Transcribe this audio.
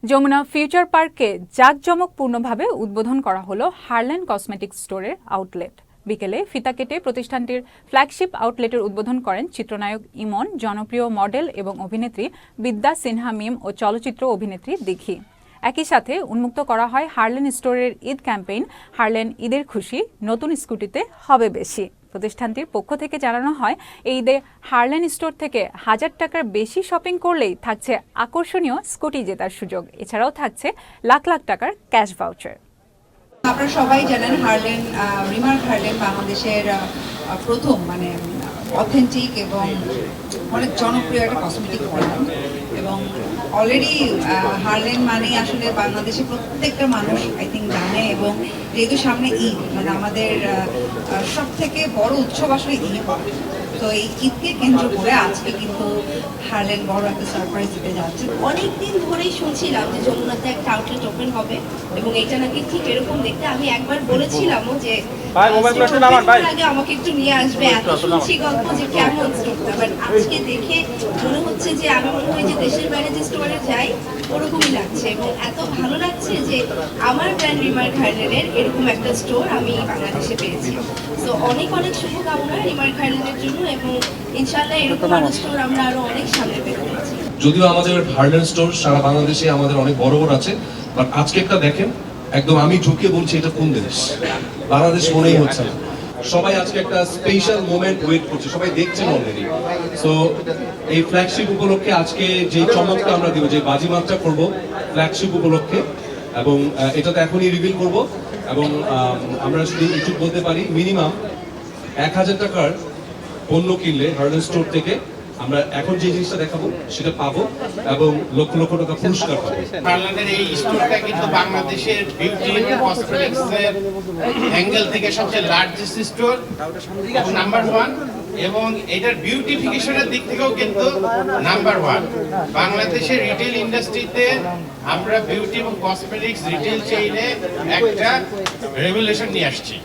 Jamuna future পার্কে জাঁকজমকপূর্ণভাবে উদ্বোধন করা হলো হারল্যান্ড কসমেটিক্স স্টোরের আউটলেট। বিকেলে ফিতা কেটে প্রতিষ্ঠানটির ফ্ল্যাগশিপ আউটলেটের উদ্বোধন করেন চিত্রনায়ক ইমন, জনপ্রিয় মডেল এবং অভিনেত্রী বিদ্যা সিনহা মিম ও চলচ্চিত্র অভিনেত্রী দিঘি। একই সাথে উন্মুক্ত করা হয় হারল্যান্ড স্টোরের ঈদ ক্যাম্পেইন হারল্যান্ড ঈদের খুশি, নতুন স্কুটিতে হবে বেশি। প্রতিষ্ঠানটির পক্ষ থেকে জানানো হয়, এই ঈদে হারল্যান্ড স্টোর থেকে 1000 টাকার বেশি শপিং করলেই থাকছে আকর্ষণীয় স্কুটি জেতার সুযোগ। এছাড়াও থাকছে লাখ লাখ টাকার ক্যাশ ভাউচার। আপনারা সবাই জানেন রিমার্ক হারল্যান্ড বাংলাদেশের প্রথম অথেন্টিক এবং অনেক জনপ্রিয় একটা কসমেটিক ব্র্যান্ড। এবং অলরেডি হারল্যান্ড মানে আসলে বাংলাদেশে প্রত্যেকটা মানুষ আই থিঙ্ক জানে। এবং যেহেতু সামনে ঈদ, আমাদের সব থেকে বড় উৎসব আসলে ঈদ। তো এই ঈদকে কেন্দ্র করে আজকে কিন্তু হারল্যান্ড বড় একটা সারপ্রাইজ দিতে যাচ্ছে। অনেকদিন ধরেই শুনছিলাম যে যমুনাতে একটা আউটলেট ওপেন হবে এবং এটা নাকি ঠিক এরকম দেখতে। আমি একবার বলেছিলামও যে আগে আমাকে একটু নিয়ে আসবে, এত শুনছি গল্প যে কেমন স্টোরটা। বাট আজকে দেখে মনে হচ্ছে যে আমি মনে হয় যে দেশের বাইরে যে স্টোরে যাই ওরকমই লাগছে। এবং এত ভালো লাগছে যে আমার ব্র্যান্ড রিমার্ক হারল্যান্ডের এরকম একটা স্টোর আমি বাংলাদেশে পেয়েছি। তো অনেক অনেক শুভকামনা রিমার্ক হারল্যান্ডের জন্য এবং ইনশাআল্লাহ এরকম আরো স্টোর আমরা আরো অনেক সামনে পেতে পারছি। যদিও আমাদের হারল্যান্ড স্টোর সারা বাংলাদেশে আমাদের অনেক বড় বড় আছে, বাট আজকে একটা দেখেন, একদম আমি ঢুকে বলছি এটা কোন দেশ, বাংলাদেশ মনেই হচ্ছে না। সবাই আজকে একটা স্পেশাল মোমেন্ট ওয়েট করছে, সবাই দেখছেন অলরেডি। সো এই ফ্ল্যাগশিপ উপলক্ষে আজকে যে চমকটা আমরা দিব, যে বাজিমাতটা করব ফ্ল্যাগশিপ উপলক্ষে, এবং এটা তো এখনই রিভিল করব। এবং আমরা শুধু একটু বলতে পারি, মিনিমাম 1000 টাকার পণ্য কিনলে হারল্যান্ড স্টোর থেকে আমরা এখন যে জিনিসটা দেখাবো সেটা পাবো এবং লক্ষ লক্ষ টাকা পুরস্কার পাবো। হারল্যান্ডের এই স্টোরটা কিন্তু বাংলাদেশের বিউটি কসমেটিক্সের অ্যাঙ্গেল থেকে সবচেয়ে লার্জেস্ট স্টোর, নাম্বার 1। এবং এটার বিউটিফিকেশনের দিক থেকেও কিন্তু নাম্বার 1। বাংলাদেশের রিটেল ইন্ডাস্ট্রিতে আমরা বিউটি এবং কসমেটিক্স রিটেল চেইনে একটা রেভলিউশন নিয়ে আসছি।